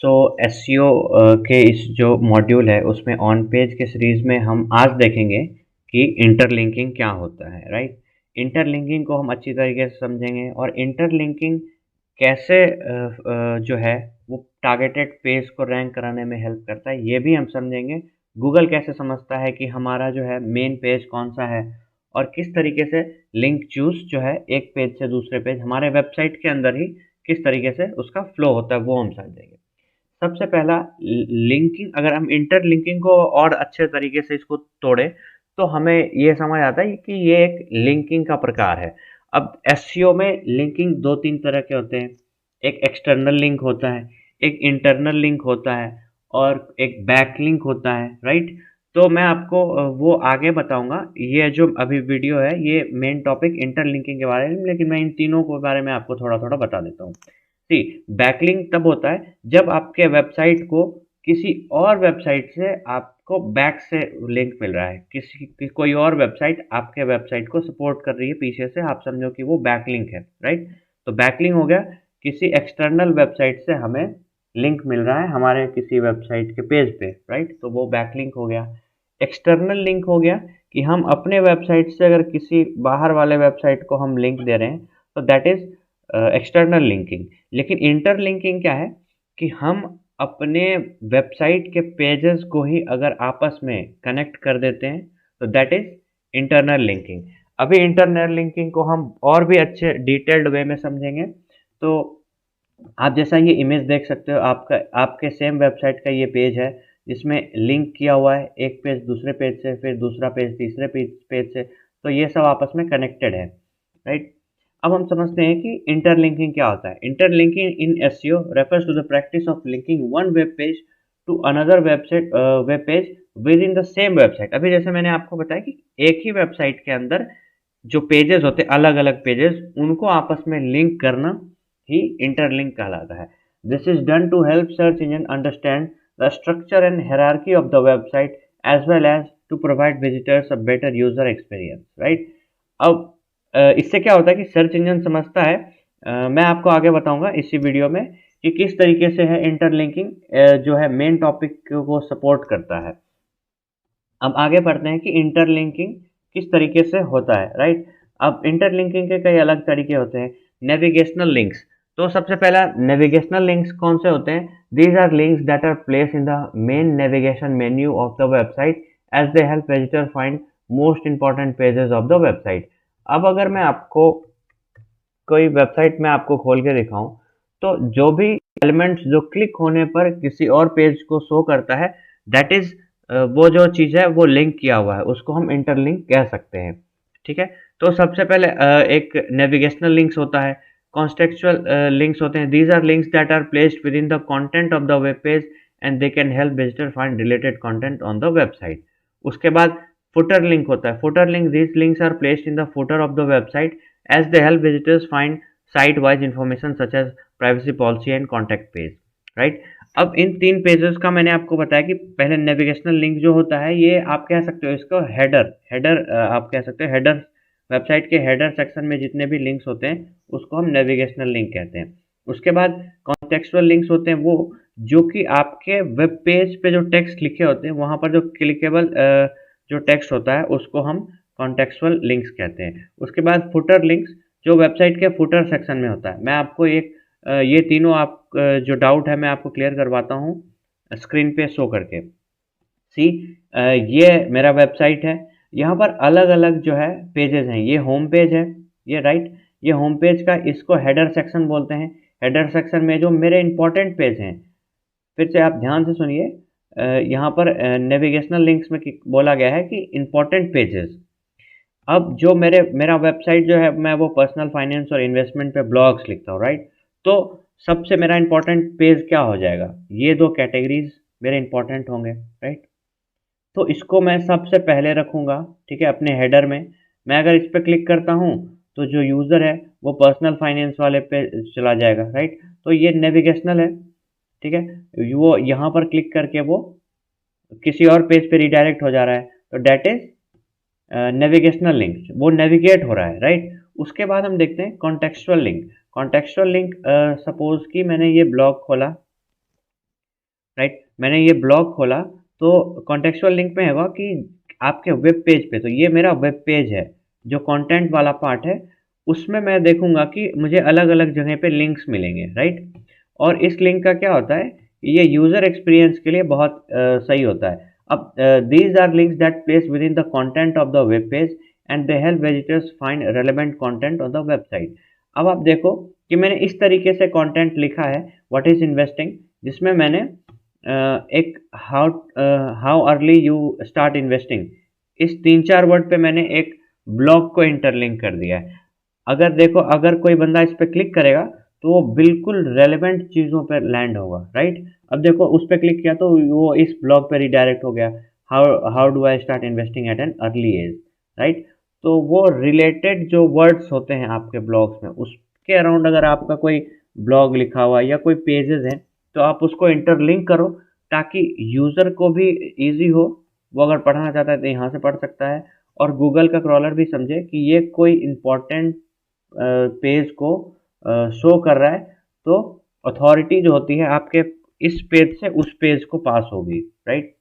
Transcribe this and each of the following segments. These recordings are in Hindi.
सो एसईओ के इस जो मॉड्यूल है उसमें ऑन पेज के सीरीज में हम आज देखेंगे कि इंटरलिंकिंग क्या होता है, राइट। इंटरलिंकिंग को हम अच्छी तरीके से समझेंगे और इंटरलिंकिंग कैसे जो है वो टारगेटेड पेज को रैंक कराने में हेल्प करता है, ये भी हम समझेंगे। गूगल कैसे समझता है कि हमारा जो है मेन पेज कौन सा है और किस तरीके से लिंक चूज जो है एक पेज से दूसरे पेज हमारे वेबसाइट के अंदर ही किस तरीके से उसका फ्लो होता है वो हम समझेंगे। सबसे पहला लिंकिंग, अगर हम इंटरलिंकिंग को और अच्छे तरीके से इसको तोड़े तो हमें ये समझ आता है कि ये एक लिंकिंग का प्रकार है। अब एसईओ में लिंकिंग दो तीन तरह के होते हैं। एक एक्सटर्नल लिंक होता है, एक इंटरनल लिंक होता है और एक बैक लिंक होता है, राइट। तो मैं आपको वो आगे बताऊंगा। ये जो अभी वीडियो है ये मेन टॉपिक इंटरलिंकिंग के बारे में, लेकिन मैं इन तीनों के बारे में आपको थोड़ा थोड़ा बता देता हूँ। सी बैकलिंक तब होता है जब आपके वेबसाइट को किसी और वेबसाइट से आपको बैक से लिंक मिल रहा है, कोई और वेबसाइट आपके वेबसाइट को सपोर्ट कर रही है पीछे से, आप समझो कि वो बैकलिंक है, राइट। तो बैकलिंक हो गया किसी एक्सटर्नल वेबसाइट से हमें लिंक मिल रहा है हमारे किसी वेबसाइट के पेज पे, राइट, तो वो बैकलिंक हो गया। एक्सटर्नल लिंक हो गया कि हम अपने वेबसाइट से अगर किसी बाहर वाले वेबसाइट को हम लिंक दे रहे हैं तो दैट इज एक्सटर्नल लिंकिंग। लेकिन इंटरलिंकिंग क्या है कि हम अपने वेबसाइट के पेजेस को ही अगर आपस में कनेक्ट कर देते हैं तो दैट इज इंटरनल लिंकिंग। अभी इंटरनल लिंकिंग को हम और भी अच्छे डिटेल्ड वे में समझेंगे। तो आप जैसा ये इमेज देख सकते हो, आपका आपके सेम वेबसाइट का ये पेज है जिसमें लिंक किया हुआ है एक पेज दूसरे पेज से, फिर दूसरा पेज तीसरे पेज से, तो ये सब आपस में कनेक्टेड है, राइट। अब हम समझते हैं कि इंटरलिंकिंग क्या होता है। Interlinking in SEO refers to the practice of linking one web page to another web page within the same website. अभी जैसे मैंने आपको बताया कि एक ही वेबसाइट के अंदर जो पेजेस होते हैं अलग अलग पेजेस, उनको आपस में लिंक करना ही इंटरलिंक कहलाता है। This is done to help search engine understand the structure and hierarchy of the website as well as to provide visitors a better user experience, right. अब इससे क्या होता है कि सर्च इंजन समझता है, मैं आपको आगे बताऊंगा इसी वीडियो में कि किस तरीके से है इंटरलिंकिंग जो है मेन टॉपिक को सपोर्ट करता है। अब आगे बढ़ते हैं कि इंटरलिंकिंग किस तरीके से होता है, राइट। अब इंटरलिंकिंग के कई अलग तरीके होते हैं। नेविगेशनल लिंक्स, तो सबसे पहला नेविगेशनल लिंक्स कौन से होते हैं? These are links that are place in the main navigation menu of the website as they help visitor find most important pages of the website. अब अगर मैं आपको कोई वेबसाइट में आपको खोल के दिखाऊं तो जो भी एलिमेंट्स जो क्लिक होने पर किसी और पेज को शो करता है दैट इज वो जो चीज़ है वो लिंक किया हुआ है, उसको हम इंटरलिंक कह सकते हैं, ठीक है। तो सबसे पहले एक नेविगेशनल लिंक्स होता है, कॉन्टेक्चुअल लिंक्स होते हैं। These are links that are placed within the content of the web page and they can help visitor find related content on the website. उसके बाद फुटर लिंक होता है। Footer link, these links are placed in the footer of the website as they help visitors find site-wise information such as privacy policy and contact page, right। अब इन तीन पेजेस का मैंने आपको बताया कि पहले नेविगेशनल लिंक जो होता है ये आप कह सकते हो इसको हेडर आप कह सकते हो हेडर। वेबसाइट के हेडर सेक्शन में जितने भी लिंक्स होते हैं उसको हम नेविगेशनल लिंक कहते हैं। उसके बाद कॉन्टेक्चुअल लिंक्स होते हैं, वो जो कि आपके वेब पेज पे जो टेक्स्ट लिखे होते हैं वहाँ पर जो क्लिकेबल जो टेक्स्ट होता है उसको हम कॉन्टेक्चुअल लिंक्स कहते हैं। उसके बाद फुटर लिंक्स जो वेबसाइट के फुटर सेक्शन में होता है। मैं आपको एक ये तीनों आप जो डाउट है मैं आपको क्लियर करवाता हूँ स्क्रीन पे शो करके। सी ये मेरा वेबसाइट है, यहाँ पर अलग अलग जो है पेजेस हैं। ये होम पेज है, ये राइट, ये होम पेज का इसको हेडर सेक्शन बोलते हैं। हेडर सेक्शन में जो मेरे इंपॉर्टेंट पेज हैं, फिर से आप ध्यान से सुनिए, यहाँ पर नेविगेशनल लिंक्स में बोला गया है कि इंपॉर्टेंट पेजेस। अब जो मेरा वेबसाइट जो है मैं वो पर्सनल फाइनेंस और इन्वेस्टमेंट पे ब्लॉग्स लिखता हूँ, राइट। तो सबसे मेरा इंपॉर्टेंट पेज क्या हो जाएगा? ये दो कैटेगरीज मेरे इंपॉर्टेंट होंगे, राइट। तो इसको मैं सबसे पहले रखूँगा, ठीक है, अपने हेडर में। मैं अगर इस पर क्लिक करता हूँ तो जो यूज़र है वो पर्सनल फाइनेंस वाले पे चला जाएगा, राइट। तो ये नेविगेशनल है, ठीक है, वो यहाँ पर क्लिक करके वो किसी और पेज पे रिडायरेक्ट हो जा रहा है, तो डेट इज नेविगेशनल लिंक, वो नेविगेट हो रहा है, राइट। उसके बाद हम देखते हैं contextual link. Contextual link, suppose कि मैंने ये ब्लॉग खोला, राइट। मैंने ये ब्लॉग खोला तो कॉन्टेक्चुअल लिंक में होगा कि आपके वेब पेज पे, तो ये मेरा वेब पेज है, जो कंटेंट वाला पार्ट है उसमें मैं देखूंगा कि मुझे अलग अलग जगह पे लिंक्स मिलेंगे, राइट। और इस लिंक का क्या होता है, ये यूजर एक्सपीरियंस के लिए बहुत सही होता है। अब these are links that place within the content of the web page and they help visitors find relevant content on the website. अब आप देखो कि मैंने इस तरीके से कंटेंट लिखा है, व्हाट इज इन्वेस्टिंग, जिसमें मैंने एक how early you start investing, इस 3-4 वर्ड पे मैंने एक ब्लॉग को इंटरलिंक कर दिया है। अगर देखो, अगर कोई बंदा इस पे क्लिक करेगा तो वो बिल्कुल रेलेवेंट चीज़ों पे लैंड होगा, राइट। अब देखो उस पे क्लिक किया तो वो इस ब्लॉग पे रिडायरेक्ट हो गया, how how do I start investing at an early age, right. तो वो रिलेटेड जो वर्ड्स होते हैं आपके ब्लॉग्स में, उसके अराउंड अगर आपका कोई ब्लॉग लिखा हुआ है या कोई पेजेस हैं, तो आप उसको इंटरलिंक करो ताकि यूज़र को भी ईजी हो। वो अगर पढ़ना चाहता है तो यहाँ से पढ़ सकता है, और गूगल का क्रॉलर भी समझे कि ये कोई इम्पोर्टेंट पेज को शो कर रहा है, तो अथॉरिटी जो होती है आपके इस पेज से उस पेज को पास होगी, राइट।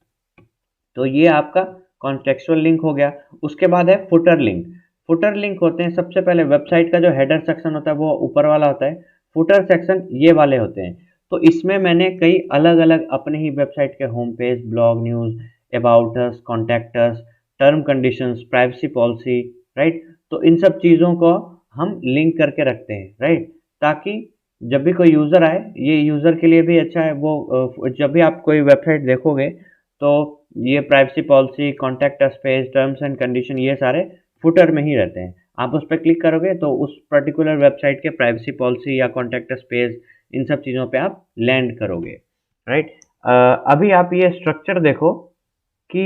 तो ये आपका कॉन्टेक्चुअल लिंक हो गया। उसके बाद है फुटर लिंक। फुटर लिंक होते हैं, सबसे पहले वेबसाइट का जो हेडर सेक्शन होता है वो ऊपर वाला होता है, फुटर सेक्शन ये वाले होते हैं। तो इसमें मैंने कई अलग अलग अपने ही वेबसाइट के home page, blog, news, about us, contact us, term conditions, privacy policy, right. तो इन सब चीज़ों को हम लिंक करके रखते हैं, राइट, ताकि जब भी कोई यूज़र आए, ये यूज़र के लिए भी अच्छा है। वो जब भी आप कोई वेबसाइट देखोगे तो ये privacy policy, contact us page, terms and condition, ये सारे फुटर में ही रहते हैं। आप उस पर क्लिक करोगे तो उस पर्टिकुलर वेबसाइट के प्राइवेसी पॉलिसी या कॉन्टैक्ट अस पेज, इन सब चीज़ों पे आप लैंड करोगे, राइट। अभी आप ये स्ट्रक्चर देखो कि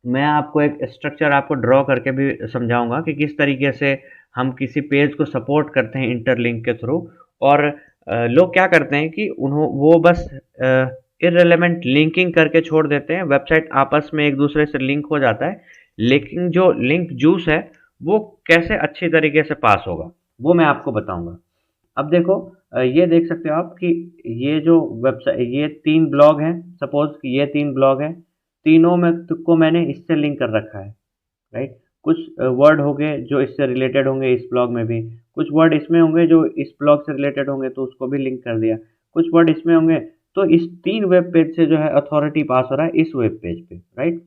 मैं आपको एक स्ट्रक्चर आपको ड्रॉ करके भी समझाऊंगा कि किस तरीके से हम किसी पेज को सपोर्ट करते हैं इंटरलिंक के थ्रू। और लोग क्या करते हैं कि वो बस इररिलेवेंट लिंकिंग करके छोड़ देते हैं, वेबसाइट आपस में एक दूसरे से लिंक हो जाता है, लेकिन जो लिंक जूस है वो कैसे अच्छी तरीके से पास होगा वो मैं आपको बताऊंगा। अब देखो, ये देख सकते हो आप कि ये जो वेबसाइट, ये 3 ब्लॉग हैं, सपोज कि ये 3 ब्लॉग हैं, तीनों में को मैंने इससे लिंक कर रखा है, राइट। कुछ वर्ड होंगे जो इससे रिलेटेड होंगे, इस ब्लॉग में भी कुछ वर्ड इसमें होंगे जो इस ब्लॉग से रिलेटेड होंगे, तो उसको भी लिंक कर दिया। कुछ वर्ड इसमें होंगे, तो इस 3 वेब पेज से जो है अथॉरिटी पास हो रहा है इस वेब पेज पे, राइट।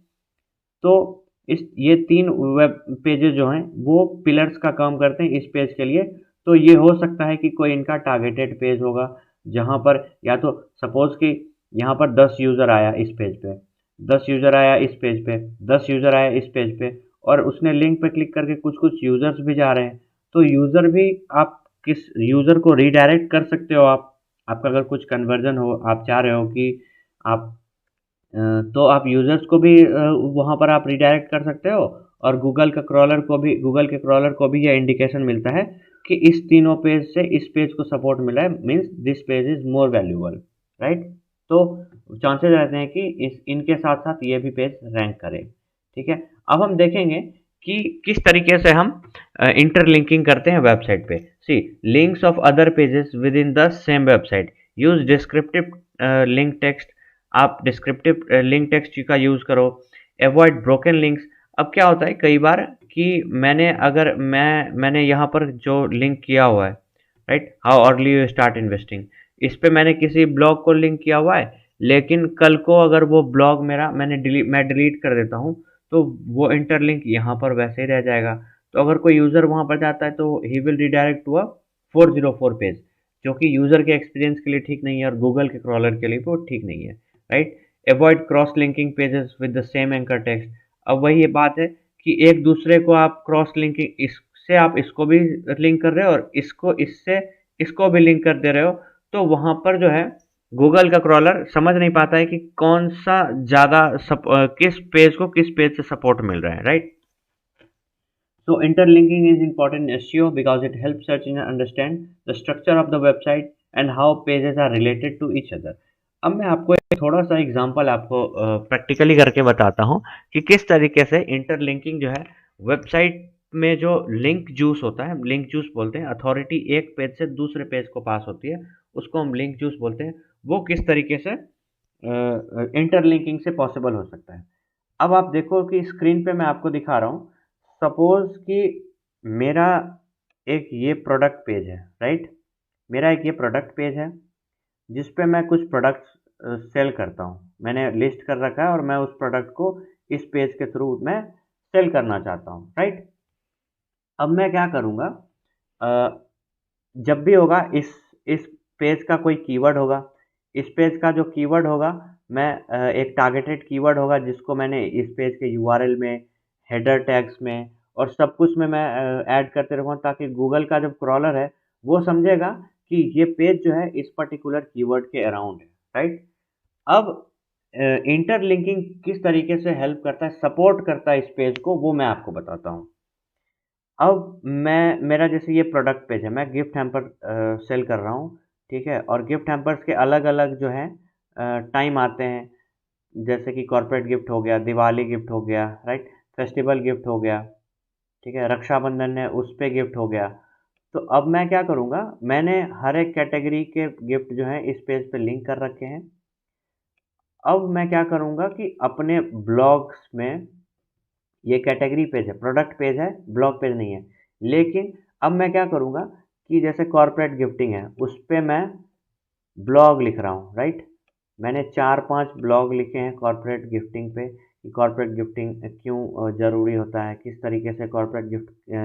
तो इस ये 3 वेब पेजेस जो हैं वो पिलर्स का काम करते हैं इस पेज के लिए। तो ये हो सकता है कि कोई इनका टारगेटेड पेज होगा, जहाँ पर या तो सपोज कि यहाँ पर 10 यूज़र आया इस पेज पे, 10 यूज़र आया इस पेज पे, 10 यूज़र आया इस पेज पे, और उसने लिंक पे क्लिक करके कुछ कुछ यूज़र्स भी जा रहे हैं। तो यूज़र भी, आप किस यूज़र को रीडायरेक्ट कर सकते हो, आप आपका अगर कुछ कन्वर्जन हो, आप चाह रहे हो कि आप तो आप यूज़र्स को भी वहाँ पर आप रिडायरेक्ट कर सकते हो, और गूगल के क्रॉलर को भी यह इंडिकेशन मिलता है कि इस तीनों पेज से इस पेज को सपोर्ट मिला है, means this page is more valuable, right. तो चांसेस रहते हैं कि इस इनके साथ साथ ये भी पेज रैंक करे, ठीक है। अब हम देखेंगे कि किस तरीके से हम इंटरलिंकिंग करते हैं वेबसाइट पे। See links of other pages within the same website, use descriptive link text, आप डिस्क्रिप्टिव लिंक टेक्स्ट का यूज़ करो, अवॉइड ब्रोकन लिंक्स। अब क्या होता है कई बार कि मैंने यहाँ पर जो लिंक किया हुआ है, right, how early you start investing, इस पे मैंने किसी ब्लॉग को लिंक किया हुआ है, लेकिन कल को अगर वो ब्लॉग मेरा मैं डिलीट कर देता हूँ तो वो इंटरलिंक यहाँ पर वैसे ही रह जाएगा। तो अगर कोई यूज़र वहाँ पर जाता है तो he will redirect to a 404 page, जो कि यूज़र के एक्सपीरियंस के लिए ठीक नहीं है और गूगल के क्रॉलर के लिए भी वो ठीक नहीं है, right. Avoid cross linking pages with the same anchor text. अब वही ये बात है कि एक दूसरे को आप क्रॉस लिंकिंग, इससे आप इसको भी लिंक कर रहे हो और इसको इससे इसको भी लिंक कर दे रहे हो, तो वहाँ पर जो है गूगल का क्रॉलर समझ नहीं पाता है कि कौन सा ज़्यादा किस पेज को किस पेज से सपोर्ट मिल रहा है, right. So interlinking is important in SEO because it helps search engine understand the structure of the website and how pages are related to each other. अब मैं आपको एक थोड़ा सा एग्जांपल आपको प्रैक्टिकली करके बताता हूँ कि किस तरीके से इंटरलिंकिंग जो है वेबसाइट में जो लिंक जूस होता है, लिंक जूस बोलते हैं, अथॉरिटी एक पेज से दूसरे पेज को पास होती है, उसको हम लिंक जूस बोलते हैं। वो किस तरीके से इंटरलिंकिंग से पॉसिबल हो सकता है। अब आप देखो कि स्क्रीन पे मैं आपको दिखा रहा हूँ, सपोज़ कि मेरा एक ये प्रोडक्ट पेज है, राइट? मेरा एक ये प्रोडक्ट पेज है, जिस पे मैं कुछ प्रोडक्ट्स सेल करता हूँ। मैंने लिस्ट कर रखा है और मैं उस प्रोडक्ट को इस पेज के थ्रू मैं सेल करना चाहता हूँ, राइट? अब मैं क्या करूँगा, अ, जब भी होगा इस पेज का कोई कीवर्ड होगा, इस पेज का जो कीवर्ड होगा, मैं एक टारगेटेड कीवर्ड होगा जिसको मैंने इस पेज के यूआरएल में, हेडर टैग्स में और सब कुछ में मैं ऐड करते रहूँगा, ताकि गूगल का जो क्रॉलर है वो समझेगा कि ये पेज जो है इस पर्टिकुलर कीवर्ड के अराउंड है, राइट? अब इंटरलिंकिंग किस तरीके से हेल्प करता है, सपोर्ट करता है इस पेज को, वो मैं आपको बताता हूँ। अब मेरा जैसे ये प्रोडक्ट पेज है, मैं गिफ्ट हैम्पर सेल कर रहा हूँ, ठीक है? और गिफ्ट हैम्पर्स के अलग-अलग जो हैं टाइम आते हैं, जैसे कि कॉर्पोरेट गिफ्ट हो गया, दिवाली गिफ्ट हो गया, राइट? फेस्टिवल गिफ्ट हो गया, ठीक है? रक्षाबंधन है, उस पे गिफ्ट हो गया। तो अब मैं क्या करूँगा, मैंने हर एक कैटेगरी के गिफ्ट जो हैं इस पेज पे लिंक कर रखे हैं। अब मैं क्या करूँगा कि अपने ब्लॉग्स में, ये कैटेगरी पेज है, प्रोडक्ट पेज है, ब्लॉग पेज नहीं है। लेकिन अब मैं क्या करूँगा कि जैसे कॉर्पोरेट गिफ्टिंग है, उस पे मैं ब्लॉग लिख रहा हूँ, राइट? मैंने 4-5 ब्लॉग लिखे हैं कॉर्पोरेट गिफ्टिंग पे, कि कॉर्पोरेट गिफ्टिंग क्यों ज़रूरी होता है, किस तरीके से कॉर्पोरेट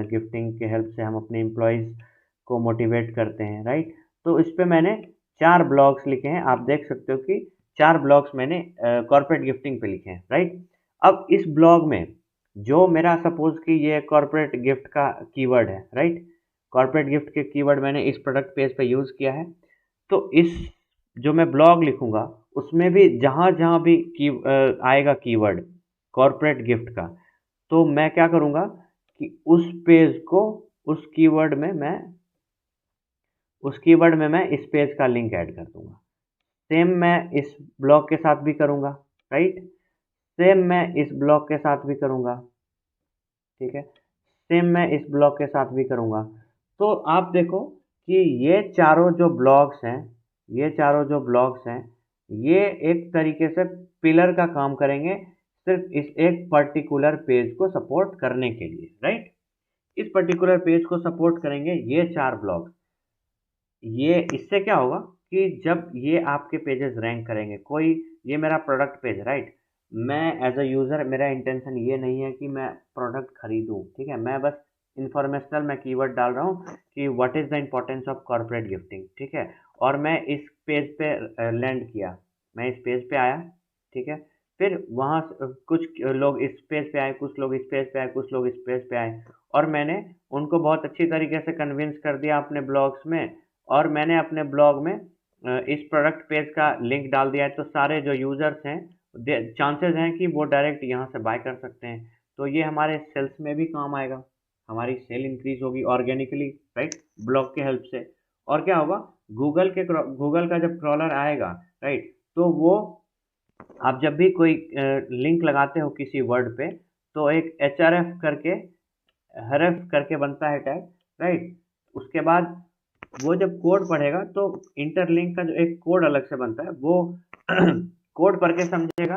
गिफ्टिंग के हेल्प से हम अपने एम्प्लॉइज़ को मोटिवेट करते हैं, राइट? तो इस पे मैंने 4 ब्लॉग्स लिखे हैं, आप देख सकते हो कि 4 ब्लॉग्स मैंने कॉर्पोरेट गिफ्टिंग पे लिखे हैं, राइट? अब इस ब्लॉग में जो मेरा सपोज़ कि ये कॉर्पोरेट गिफ्ट का कीवर्ड है, राइट? कॉर्पोरेट गिफ्ट के कीवर्ड मैंने इस प्रोडक्ट पेज पे यूज़ किया है। तो इस जो मैं ब्लॉग लिखूँगा, उसमें भी जहाँ-जहाँ भी आएगा कीवर्ड कॉर्पोरेट गिफ्ट का, तो मैं क्या करूँगा कि उस कीवर्ड में मैं इस पेज का लिंक ऐड कर दूँगा। सेम मैं इस ब्लॉग के साथ भी करूँगा, राइट? सेम मैं इस ब्लॉग के साथ भी करूँगा, ठीक है? सेम मैं इस ब्लॉग के साथ भी करूँगा। तो आप देखो कि ये चारों जो ब्लॉग्स हैं, ये एक तरीके से पिलर का काम करेंगे, सिर्फ़ इस एक पर्टिकुलर पेज को सपोर्ट करने के लिए, राइट? इस पर्टिकुलर पेज को सपोर्ट करेंगे ये 4 ब्लॉग्स। ये इससे क्या होगा कि जब ये आपके पेजेस रैंक करेंगे, कोई ये मेरा प्रोडक्ट पेज है, राइट? मैं एज अ यूज़र, मेरा इंटेंशन ये नहीं है कि मैं प्रोडक्ट खरीदूं, ठीक है? मैं बस इंफॉर्मेशनल मैं कीवर्ड डाल रहा हूँ कि what is the importance of corporate gifting, ठीक है? और मैं इस पेज पे लैंड किया, मैं इस पेज पे आया, ठीक है? फिर वहाँ से कुछ लोग इस पेज पे आए, कुछ लोग इस पेज पे आए, कुछ लोग इस पेज पे आए, और मैंने उनको बहुत अच्छी तरीके से कन्विंस कर दिया अपने ब्लॉग्स में, और मैंने अपने ब्लॉग में इस प्रोडक्ट पेज का लिंक डाल दिया है, तो सारे जो यूज़र्स हैं, चांसेस हैं कि वो डायरेक्ट यहाँ से बाय कर सकते हैं। तो ये हमारे सेल्स में भी काम आएगा, हमारी सेल इंक्रीज होगी ऑर्गेनिकली, राइट? ब्लॉग के हेल्प से। और क्या होगा, गूगल का जब क्रॉलर आएगा, राइट, तो वो, आप जब भी कोई लिंक लगाते हो किसी वर्ड पे, तो एक हरफ करके बनता है टैग, राइट? उसके बाद वो जब कोड पढ़ेगा, तो इंटरलिंक का जो एक कोड अलग से बनता है, वो कोड पढ़ के समझेगा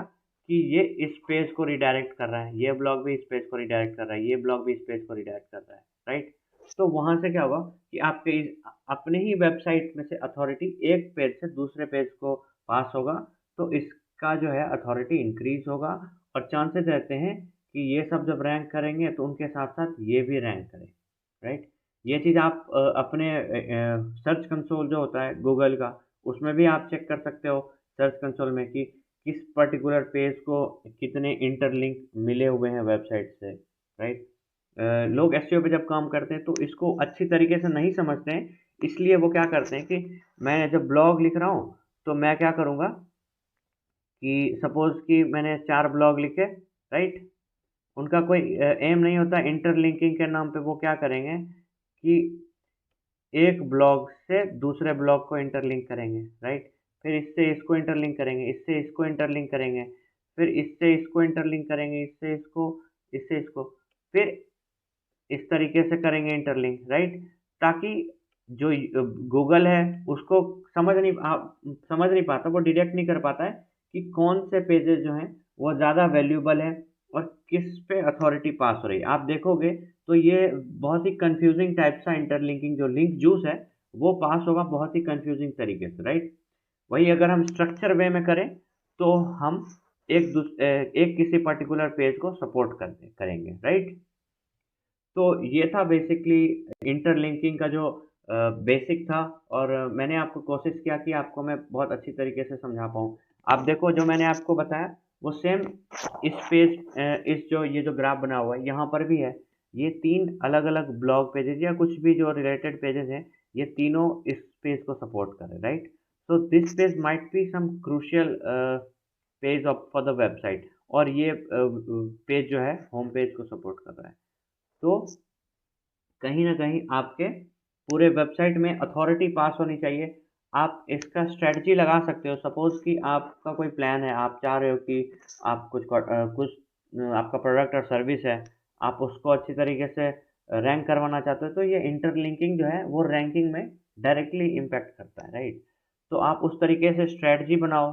कि ये इस पेज को रिडायरेक्ट कर रहा है, ये ब्लॉग भी इस पेज को रिडायरेक्ट कर रहा है, ये ब्लॉग भी इस पेज को रिडायरेक्ट कर रहा है, राइट? तो वहां से क्या होगा कि अपने ही वेबसाइट में से अथॉरिटी एक पेज से दूसरे पेज को पास होगा, तो इसका जो है अथॉरिटी इंक्रीज होगा, और चांसेस रहते हैं कि ये सब जब रैंक करेंगे तो उनके साथ साथ ये भी रैंक करें, राइट? ये चीज़ आप अपने सर्च कंसोल जो होता है गूगल का, उसमें भी आप चेक कर सकते हो, सर्च कंसोल में, कि किस पर्टिकुलर पेज को कितने इंटरलिंक मिले हुए हैं वेबसाइट से, राइट? लोग एसईओ पे जब काम करते हैं तो इसको अच्छी तरीके से नहीं समझते हैं, इसलिए वो क्या करते हैं कि मैं जब ब्लॉग लिख रहा हूँ, तो मैं क्या करूँगा कि सपोज़ कि मैंने 4 ब्लॉग लिखे, राइट? उनका कोई एम नहीं होता इंटरलिंकिंग के नाम पे, वो क्या करेंगे कि एक ब्लॉग से दूसरे ब्लॉग को इंटरलिंक करेंगे, राइट? फिर इससे इसको इंटरलिंक करेंगे, इससे इसको इंटरलिंक करेंगे, फिर इससे इसको इंटरलिंक करेंगे, इससे इसको, फिर इस तरीके से करेंगे इंटरलिंक, राइट? ताकि जो गूगल है उसको समझ नहीं पाता, वो डिटेक्ट नहीं कर पाता है कि कौन से पेजेस जो हैं वो ज़्यादा वैल्यूएबल है और किस पे अथॉरिटी पास हो रही है। आप देखोगे तो ये बहुत ही कंफ्यूजिंग टाइप सा इंटरलिंकिंग जो लिंक जूस है वो पास होगा बहुत ही कंफ्यूजिंग तरीके से, राइट। वही अगर हम स्ट्रक्चर वे में करें तो हम एक किसी पर्टिकुलर पेज को सपोर्ट करेंगे, राइट। तो ये था बेसिकली इंटरलिंकिंग का जो बेसिक था, और मैंने आपको कोशिश किया कि आपको मैं बहुत अच्छी तरीके से समझा पाऊँ। आप देखो जो मैंने आपको बताया वो सेम इस पेज इस जो ये जो ग्राफ बना हुआ है यहाँ पर भी है। ये 3 अलग-अलग ब्लॉग पेजेज़ या कुछ भी जो रिलेटेड पेजेज़ हैं, ये तीनों इस पेज को सपोर्ट कर रहे हैं, right? So this page might be some crucial page of for the website, और ये पेज जो है होम पेज को सपोर्ट कर रहा है। तो कहीं न कहीं आपके पूरे वेबसाइट में अथॉरिटी पास होनी चाहिए। आप इसका स्ट्रैटेजी लगा सकते हो। सपोज़ कि आपका कोई प्लान है, आप चाह रहे हो कि आप आपका प्रोडक्ट और सर्विस है, आप उसको अच्छी तरीके से रैंक करवाना चाहते हो, तो ये इंटरलिंकिंग जो है वो रैंकिंग में डायरेक्टली इम्पैक्ट करता है, राइट? तो आप उस तरीके से स्ट्रैटेजी बनाओ,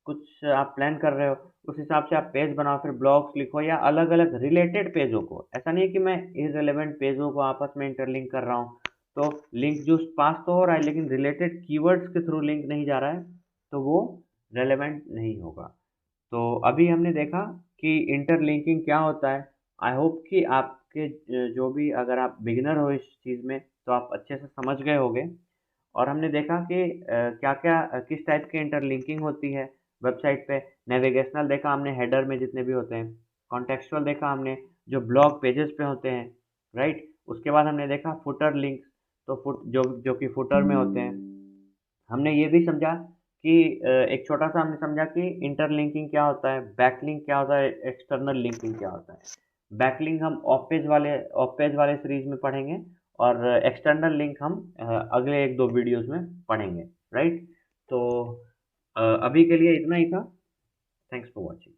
कुछ आप प्लान कर रहे हो, उस हिसाब से आप पेज बनाओ, फिर ब्लॉग्स लिखो या अलग-अलग रिलेटेड पेजों को। ऐसा नहीं है कि मैं इर्रेलेवेंट पेजों को आपस में इंटरलिंक कर रहा हूँ, तो लिंक जूस पास तो हो रहा है लेकिन रिलेटेड कीवर्ड्स के थ्रू लिंक नहीं जा रहा है, तो वो रेलेवेंट नहीं होगा। तो अभी हमने देखा कि इंटरलिंकिंग क्या होता है। आई होप कि आपके जो भी अगर आप बिगिनर हो इस चीज़ में तो आप अच्छे से समझ गए होंगे। और हमने देखा कि क्या-क्या किस टाइप की इंटरलिंकिंग होती है वेबसाइट पे। नेविगेशनल देखा हमने, हेडर में जितने भी होते हैं। कॉन्टेक्सुअल देखा हमने, जो ब्लॉग पेजेस पे होते हैं, राइट? उसके बाद हमने देखा फुटर लिंक्स, तो फुट जो जो कि फुटर में होते हैं। हमने ये भी समझा कि एक छोटा-सा हमने समझा कि इंटरलिंकिंग क्या होता है, बैकलिंक क्या होता है, एक्सटर्नल लिंकिंग क्या होता है। बैकलिंक हम ऑफ पेज वाले सीरीज में पढ़ेंगे, और एक्सटर्नल लिंक हम अगले 1-2 वीडियोज़ में पढ़ेंगे, राइट? तो अभी के लिए इतना ही था। Thanks for watching.